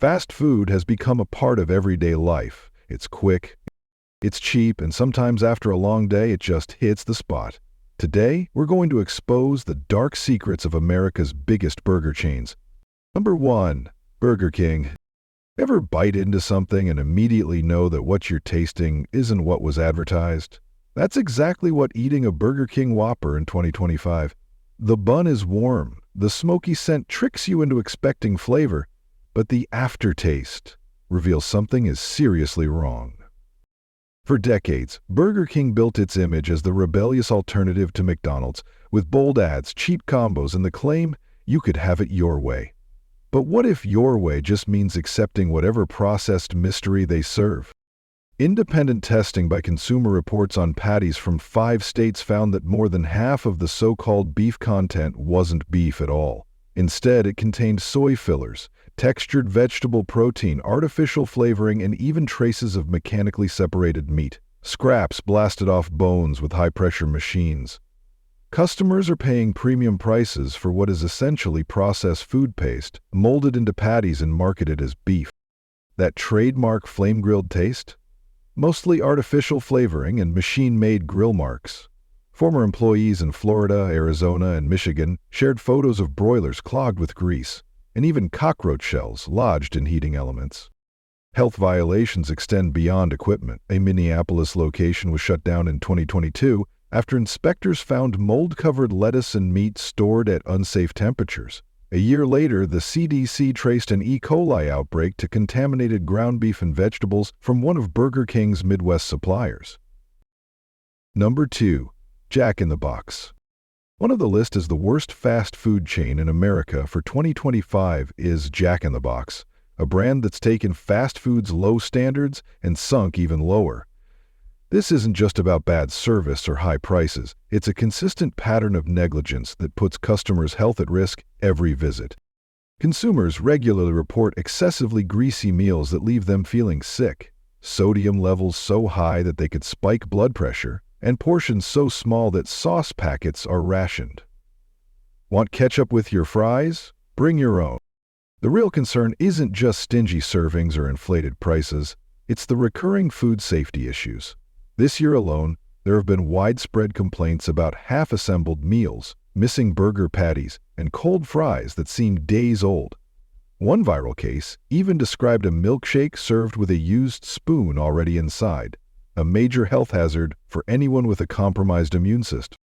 Fast food has become a part of everyday life. It's quick, it's cheap, and sometimes after a long day, it just hits the spot. Today, we're going to expose the dark secrets of America's biggest burger chains. Number 1. Burger King. Ever bite into something and immediately know that what you're tasting isn't what was advertised? That's exactly what eating a Burger King Whopper in 2025. The bun is warm, the smoky scent tricks you into expecting flavor, but the aftertaste reveals something is seriously wrong. For decades, Burger King built its image as the rebellious alternative to McDonald's, with bold ads, cheap combos, and the claim, you could have it your way. But what if your way just means accepting whatever processed mystery they serve? Independent testing by Consumer Reports on patties from 5 states found that more than half of the so-called beef content wasn't beef at all. Instead, it contained soy fillers, textured vegetable protein, artificial flavoring, and even traces of mechanically separated meat. Scraps blasted off bones with high-pressure machines. Customers are paying premium prices for what is essentially processed food paste, molded into patties and marketed as beef. That trademark flame-grilled taste? Mostly artificial flavoring and machine-made grill marks. Former employees in Florida, Arizona, and Michigan shared photos of broilers clogged with grease, and even cockroach shells lodged in heating elements. Health violations extend beyond equipment. A Minneapolis location was shut down in 2022 after inspectors found mold-covered lettuce and meat stored at unsafe temperatures. A year later, the CDC traced an E. coli outbreak to contaminated ground beef and vegetables from one of Burger King's Midwest suppliers. Number 2. Jack in the Box. One of the list as the worst fast food chain in America for 2025 is Jack in the Box, a brand that's taken fast food's low standards and sunk even lower. This isn't just about bad service or high prices. It's a consistent pattern of negligence that puts customers' health at risk every visit. Consumers regularly report excessively greasy meals that leave them feeling sick, sodium levels so high that they could spike blood pressure, and portions so small that sauce packets are rationed. Want ketchup with your fries? Bring your own. The real concern isn't just stingy servings or inflated prices, it's the recurring food safety issues. This year alone, there have been widespread complaints about half-assembled meals, missing burger patties, and cold fries that seem days old. One viral case even described a milkshake served with a used spoon already inside, a major health hazard for anyone with a compromised immune system.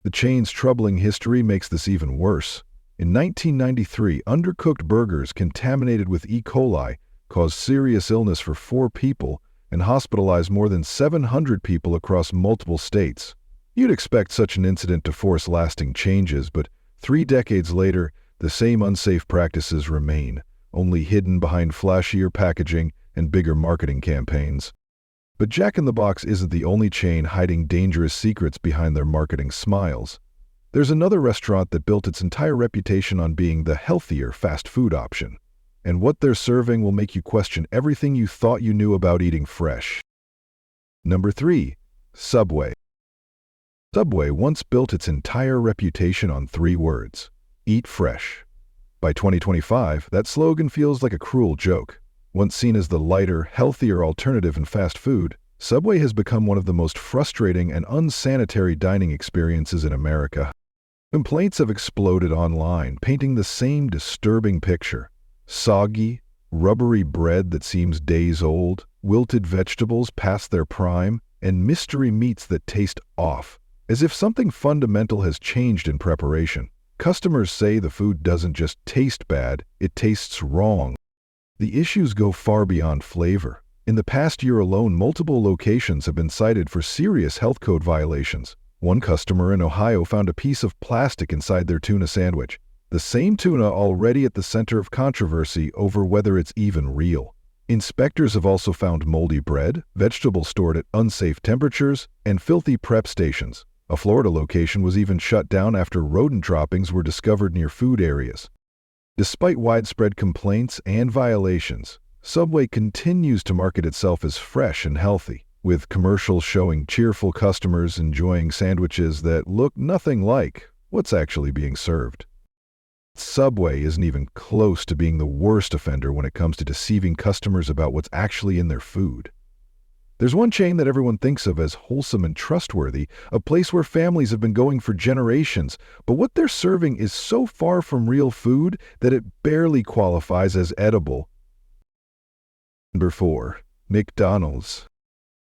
The chain's troubling history makes this even worse. In 1993, undercooked burgers contaminated with E. coli caused serious illness for 4 people and hospitalized more than 700 people across multiple states. You'd expect such an incident to force lasting changes, but 3 decades later, the same unsafe practices remain, only hidden behind flashier packaging and bigger marketing campaigns. But Jack in the Box isn't the only chain hiding dangerous secrets behind their marketing smiles. There's another restaurant that built its entire reputation on being the healthier fast food option. And what they're serving will make you question everything you thought you knew about eating fresh. Number 3. Subway. Subway once built its entire reputation on 3 words: eat fresh. By 2025, that slogan feels like a cruel joke. Once seen as the lighter, healthier alternative in fast food, Subway has become one of the most frustrating and unsanitary dining experiences in America. Complaints have exploded online, painting the same disturbing picture. Soggy, rubbery bread that seems days old, wilted vegetables past their prime, and mystery meats that taste off, as if something fundamental has changed in preparation. Customers say the food doesn't just taste bad, it tastes wrong. The issues go far beyond flavor. In the past year alone, multiple locations have been cited for serious health code violations. One customer in Ohio found a piece of plastic inside their tuna sandwich. The same tuna already at the center of controversy over whether it's even real. Inspectors have also found moldy bread, vegetables stored at unsafe temperatures, and filthy prep stations. A Florida location was even shut down after rodent droppings were discovered near food areas. Despite widespread complaints and violations, Subway continues to market itself as fresh and healthy, with commercials showing cheerful customers enjoying sandwiches that look nothing like what's actually being served. Subway isn't even close to being the worst offender when it comes to deceiving customers about what's actually in their food. There's one chain that everyone thinks of as wholesome and trustworthy, a place where families have been going for generations, but what they're serving is so far from real food that it barely qualifies as edible. Number 4. McDonald's.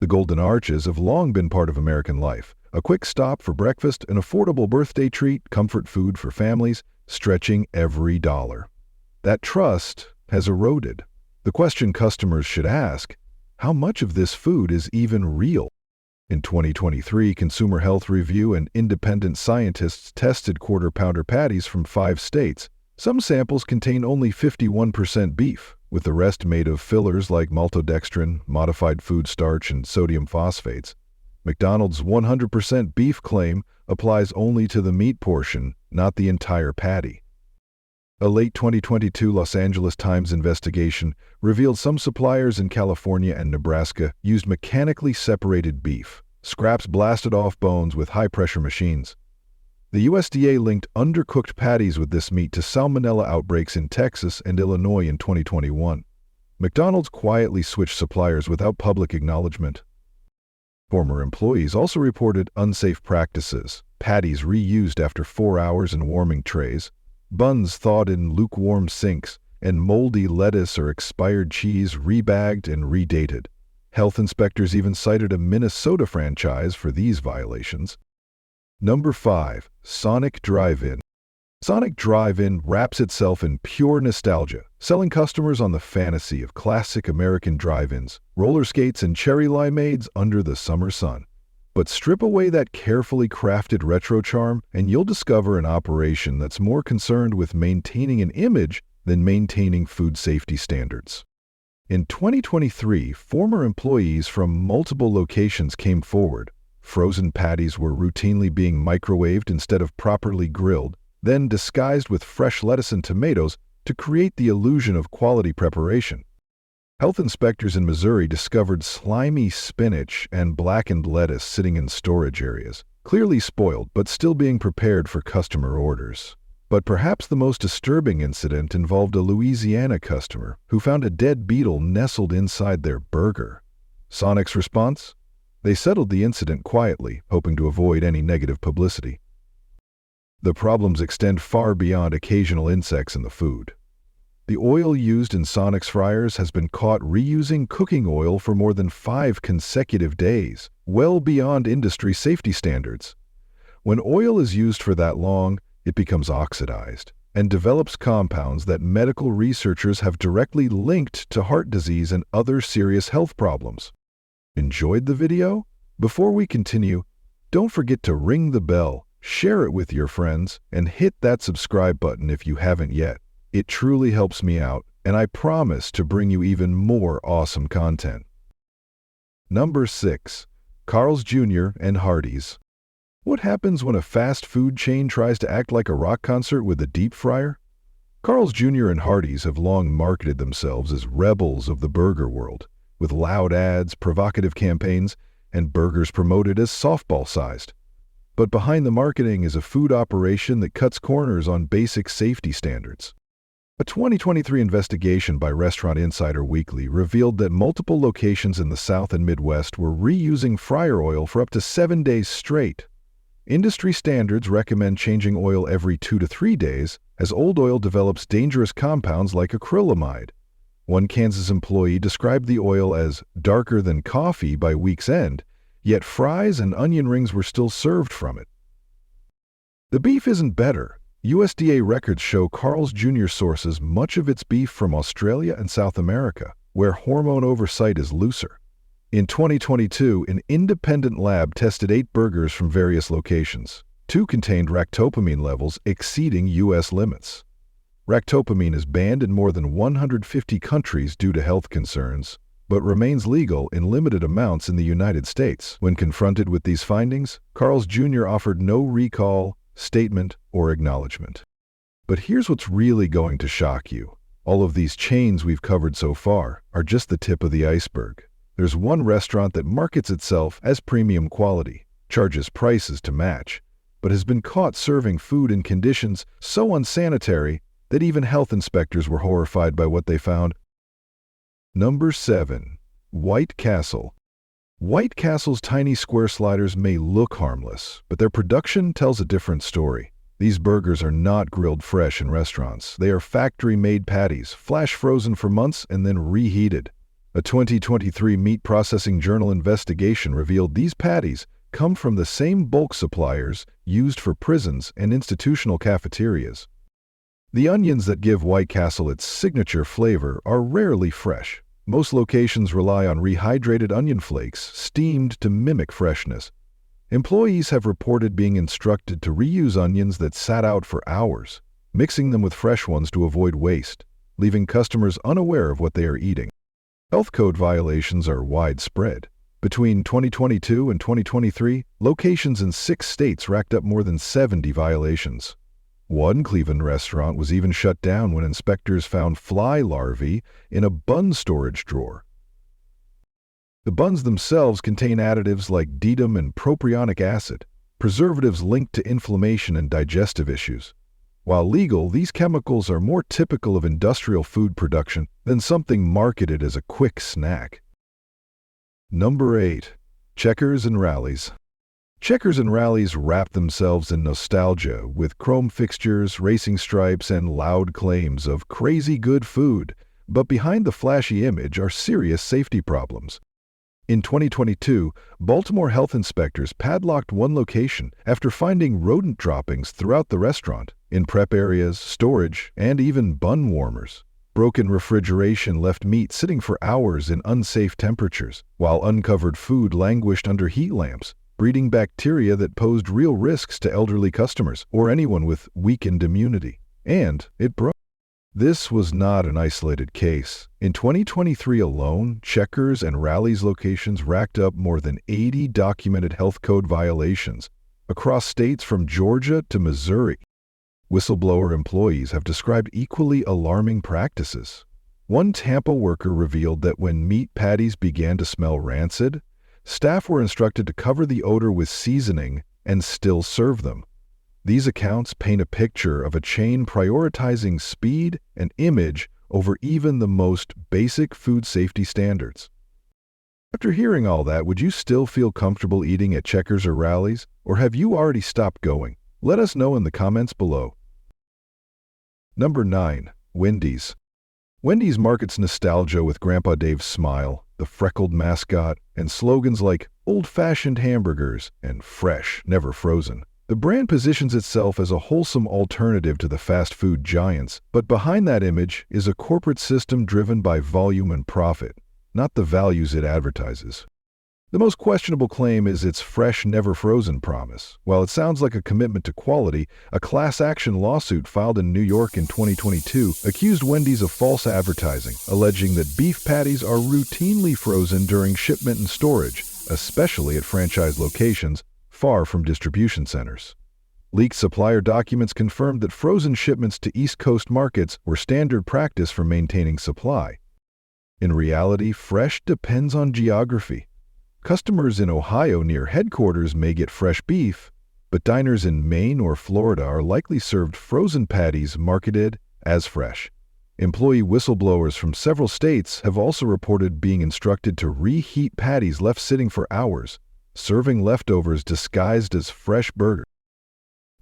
The Golden Arches have long been part of American life. A quick stop for breakfast, an affordable birthday treat, comfort food for families, stretching every dollar. That trust has eroded. The question customers should ask: how much of this food is even real? In 2023, Consumer Health Review and independent scientists tested quarter-pounder patties from 5 states. Some samples contain only 51% beef, with the rest made of fillers like maltodextrin, modified food starch, and sodium phosphates. McDonald's 100% beef claim applies only to the meat portion, not the entire patty. A late 2022 Los Angeles Times investigation revealed some suppliers in California and Nebraska used mechanically separated beef, scraps blasted off bones with high-pressure machines. The USDA linked undercooked patties with this meat to salmonella outbreaks in Texas and Illinois in 2021. McDonald's quietly switched suppliers without public acknowledgement. Former employees also reported unsafe practices: patties reused after 4 hours in warming trays, buns thawed in lukewarm sinks, and moldy lettuce or expired cheese rebagged and redated. Health inspectors even cited a Minnesota franchise for these violations. Number 5. Sonic Drive-In. Sonic Drive-In wraps itself in pure nostalgia, selling customers on the fantasy of classic American drive-ins, roller skates, and cherry limeades under the summer sun. But strip away that carefully crafted retro charm, and you'll discover an operation that's more concerned with maintaining an image than maintaining food safety standards. In 2023, former employees from multiple locations came forward. Frozen patties were routinely being microwaved instead of properly grilled, then disguised with fresh lettuce and tomatoes to create the illusion of quality preparation. Health inspectors in Missouri discovered slimy spinach and blackened lettuce sitting in storage areas, clearly spoiled but still being prepared for customer orders. But perhaps the most disturbing incident involved a Louisiana customer who found a dead beetle nestled inside their burger. Sonic's response? They settled the incident quietly, hoping to avoid any negative publicity. The problems extend far beyond occasional insects in the food. The oil used in Sonic's fryers has been caught reusing cooking oil for more than 5 consecutive days, well beyond industry safety standards. When oil is used for that long, it becomes oxidized and develops compounds that medical researchers have directly linked to heart disease and other serious health problems. Enjoyed the video? Before we continue, don't forget to ring the bell, share it with your friends, and hit that subscribe button if you haven't yet. It truly helps me out, and I promise to bring you even more awesome content. Number 6. Carl's Jr. and Hardee's. What happens when a fast food chain tries to act like a rock concert with a deep fryer? Carl's Jr. and Hardee's have long marketed themselves as rebels of the burger world, with loud ads, provocative campaigns, and burgers promoted as softball-sized. But behind the marketing is a food operation that cuts corners on basic safety standards. A 2023 investigation by Restaurant Insider Weekly revealed that multiple locations in the South and Midwest were reusing fryer oil for up to 7 days straight. Industry standards recommend changing oil every 2 to 3 days, as old oil develops dangerous compounds like acrylamide. One Kansas employee described the oil as darker than coffee by week's end, yet fries and onion rings were still served from it. The beef isn't better. USDA records show Carl's Jr. sources much of its beef from Australia and South America, where hormone oversight is looser. In 2022, an independent lab tested 8 burgers from various locations. 2 contained ractopamine levels exceeding U.S. limits. Ractopamine is banned in more than 150 countries due to health concerns, but remains legal in limited amounts in the United States. When confronted with these findings, Carl's Jr. offered no recall, statement, or acknowledgement. But here's what's really going to shock you. All of these chains we've covered so far are just the tip of the iceberg. There's one restaurant that markets itself as premium quality, charges prices to match, but has been caught serving food in conditions so unsanitary that even health inspectors were horrified by what they found. Number 7. White Castle. White Castle's tiny square sliders may look harmless, but their production tells a different story. These burgers are not grilled fresh in restaurants. They are factory-made patties, flash frozen for months and then reheated. A 2023 Meat Processing Journal investigation revealed these patties come from the same bulk suppliers used for prisons and institutional cafeterias. The onions that give White Castle its signature flavor are rarely fresh. Most locations rely on rehydrated onion flakes, steamed to mimic freshness. Employees have reported being instructed to reuse onions that sat out for hours, mixing them with fresh ones to avoid waste, leaving customers unaware of what they are eating. Health code violations are widespread. Between 2022 and 2023, locations in 6 states racked up more than 70 violations. One Cleveland restaurant was even shut down when inspectors found fly larvae in a bun storage drawer. The buns themselves contain additives like dedum and propionic acid, preservatives linked to inflammation and digestive issues. While legal, these chemicals are more typical of industrial food production than something marketed as a quick snack. Number 8. Checkers and Rallies. Checkers and Rallies wrap themselves in nostalgia with chrome fixtures, racing stripes, and loud claims of crazy good food, but behind the flashy image are serious safety problems. In 2022, Baltimore health inspectors padlocked one location after finding rodent droppings throughout the restaurant, in prep areas, storage, and even bun warmers. Broken refrigeration left meat sitting for hours in unsafe temperatures, while uncovered food languished under heat lamps, breeding bacteria that posed real risks to elderly customers or anyone with weakened immunity. And it broke. This was not an isolated case. In 2023 alone, Checkers and Rallies locations racked up more than 80 documented health code violations across states from Georgia to Missouri. Whistleblower employees have described equally alarming practices. One Tampa worker revealed that when meat patties began to smell rancid, staff were instructed to cover the odor with seasoning and still serve them. These accounts paint a picture of a chain prioritizing speed and image over even the most basic food safety standards. After hearing all that, would you still feel comfortable eating at Checkers or Rallies, or have you already stopped going? Let us know in the comments below. Number 9. Wendy's. Wendy's markets nostalgia with Grandpa Dave's smile, the freckled mascot, and slogans like old-fashioned hamburgers and fresh, never frozen. The brand positions itself as a wholesome alternative to the fast food giants, but behind that image is a corporate system driven by volume and profit, not the values it advertises. The most questionable claim is its fresh, never frozen promise. While it sounds like a commitment to quality, a class action lawsuit filed in New York in 2022 accused Wendy's of false advertising, alleging that beef patties are routinely frozen during shipment and storage, especially at franchise locations far from distribution centers. Leaked supplier documents confirmed that frozen shipments to East Coast markets were standard practice for maintaining supply. In reality, fresh depends on geography. Customers in Ohio near headquarters may get fresh beef, but diners in Maine or Florida are likely served frozen patties marketed as fresh. Employee whistleblowers from several states have also reported being instructed to reheat patties left sitting for hours, serving leftovers disguised as fresh burgers.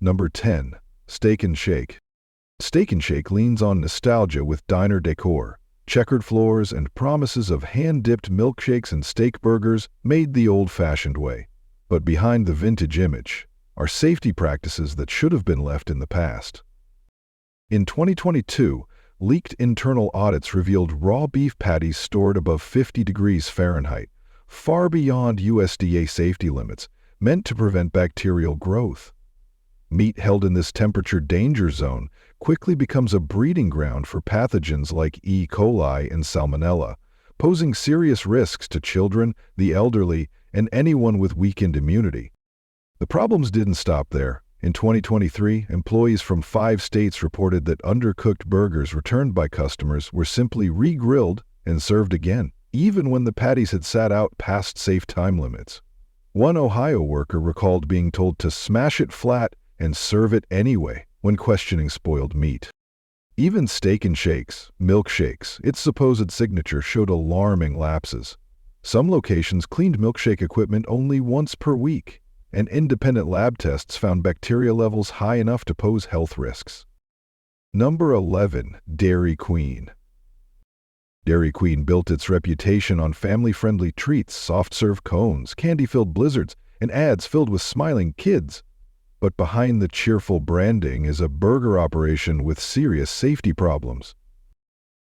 Number 10. Steak and Shake. Steak and Shake leans on nostalgia with diner decor. Checkered floors and promises of hand-dipped milkshakes and steak burgers made the old-fashioned way. But behind the vintage image are safety practices that should have been left in the past. In 2022, leaked internal audits revealed raw beef patties stored above 50 degrees Fahrenheit, far beyond USDA safety limits, meant to prevent bacterial growth. Meat held in this temperature danger zone quickly becomes a breeding ground for pathogens like E. coli and Salmonella, posing serious risks to children, the elderly, and anyone with weakened immunity. The problems didn't stop there. In 2023, employees from 5 states reported that undercooked burgers returned by customers were simply re-grilled and served again, even when the patties had sat out past safe time limits. One Ohio worker recalled being told to smash it flat and serve it anyway when questioning spoiled meat. Even Steak and Shakes, milkshakes, its supposed signature, showed alarming lapses. Some locations cleaned milkshake equipment only once per week, and independent lab tests found bacteria levels high enough to pose health risks. Number 11. Dairy Queen. Dairy Queen built its reputation on family-friendly treats, soft-serve cones, candy-filled blizzards, and ads filled with smiling kids. But behind the cheerful branding is a burger operation with serious safety problems.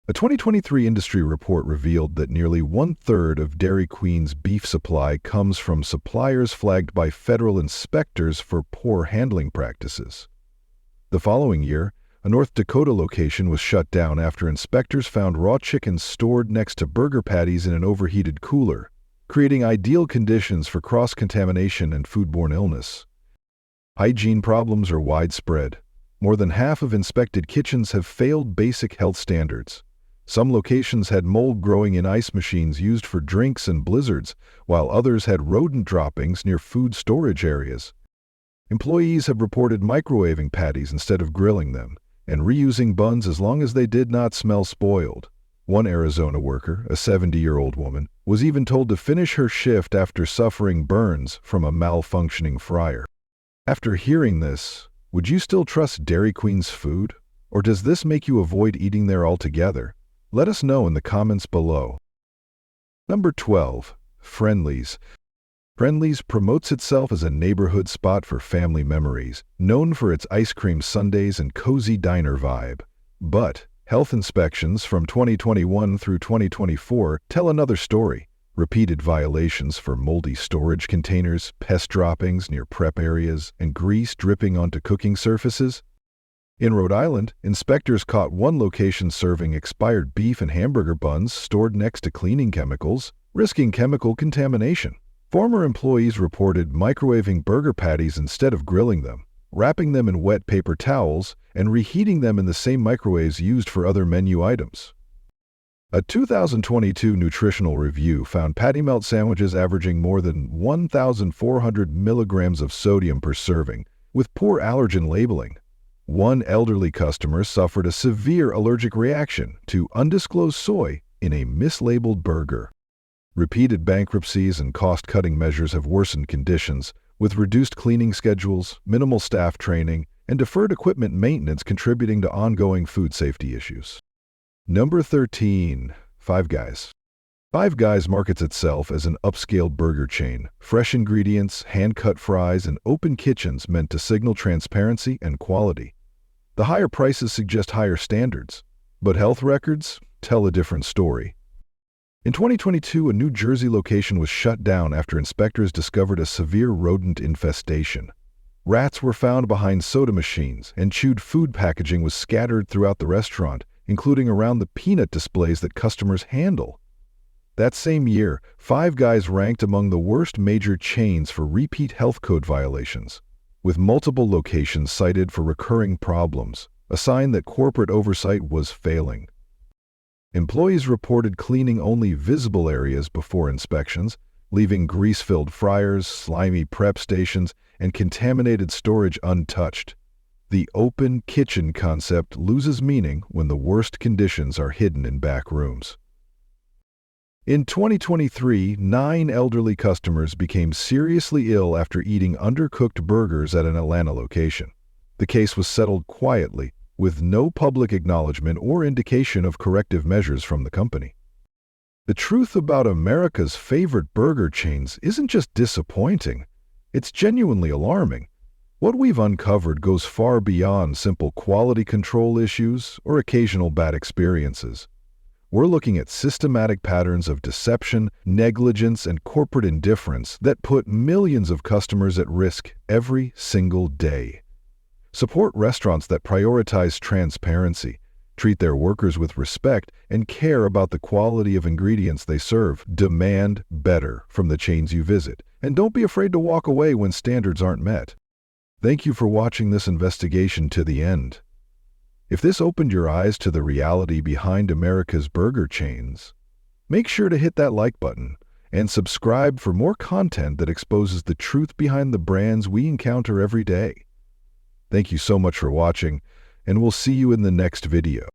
A 2023 industry report revealed that nearly one-third of Dairy Queen's beef supply comes from suppliers flagged by federal inspectors for poor handling practices. The following year, a North Dakota location was shut down after inspectors found raw chicken stored next to burger patties in an overheated cooler, creating ideal conditions for cross-contamination and foodborne illness. Hygiene problems are widespread. More than half of inspected kitchens have failed basic health standards. Some locations had mold growing in ice machines used for drinks and blizzards, while others had rodent droppings near food storage areas. Employees have reported microwaving patties instead of grilling them, and reusing buns as long as they did not smell spoiled. One Arizona worker, a 70-year-old woman, was even told to finish her shift after suffering burns from a malfunctioning fryer. After hearing this, would you still trust Dairy Queen's food? Or does this make you avoid eating there altogether? Let us know in the comments below. Number 12. Friendly's. Friendly's promotes itself as a neighborhood spot for family memories, known for its ice cream sundaes and cozy diner vibe. But health inspections from 2021 through 2024 tell another story. Repeated violations for moldy storage containers, pest droppings near prep areas, and grease dripping onto cooking surfaces. In Rhode Island, inspectors caught one location serving expired beef and hamburger buns stored next to cleaning chemicals, risking chemical contamination. Former employees reported microwaving burger patties instead of grilling them, wrapping them in wet paper towels, and reheating them in the same microwaves used for other menu items. A 2022 nutritional review found patty melt sandwiches averaging more than 1,400 milligrams of sodium per serving, with poor allergen labeling. One elderly customer suffered a severe allergic reaction to undisclosed soy in a mislabeled burger. Repeated bankruptcies and cost-cutting measures have worsened conditions, with reduced cleaning schedules, minimal staff training, and deferred equipment maintenance contributing to ongoing food safety issues. Number 13. Five Guys. Five Guys markets itself as an upscale burger chain, fresh ingredients, hand-cut fries, and open kitchens meant to signal transparency and quality. The higher prices suggest higher standards, but health records tell a different story. In 2022, a New Jersey location was shut down after inspectors discovered a severe rodent infestation. Rats were found behind soda machines, and chewed food packaging was scattered throughout the restaurant, including around the peanut displays that customers handle. That same year, Five Guys ranked among the worst major chains for repeat health code violations, with multiple locations cited for recurring problems, a sign that corporate oversight was failing. Employees reported cleaning only visible areas before inspections, leaving grease-filled fryers, slimy prep stations, and contaminated storage untouched. The open kitchen concept loses meaning when the worst conditions are hidden in back rooms. In 2023, 9 elderly customers became seriously ill after eating undercooked burgers at an Atlanta location. The case was settled quietly, with no public acknowledgement or indication of corrective measures from the company. The truth about America's favorite burger chains isn't just disappointing, it's genuinely alarming. What we've uncovered goes far beyond simple quality control issues or occasional bad experiences. We're looking at systematic patterns of deception, negligence, and corporate indifference that put millions of customers at risk every single day. Support restaurants that prioritize transparency, treat their workers with respect, and care about the quality of ingredients they serve. Demand better from the chains you visit, and don't be afraid to walk away when standards aren't met. Thank you for watching this investigation to the end. If this opened your eyes to the reality behind America's burger chains, make sure to hit that like button and subscribe for more content that exposes the truth behind the brands we encounter every day. Thank you so much for watching, and we'll see you in the next video.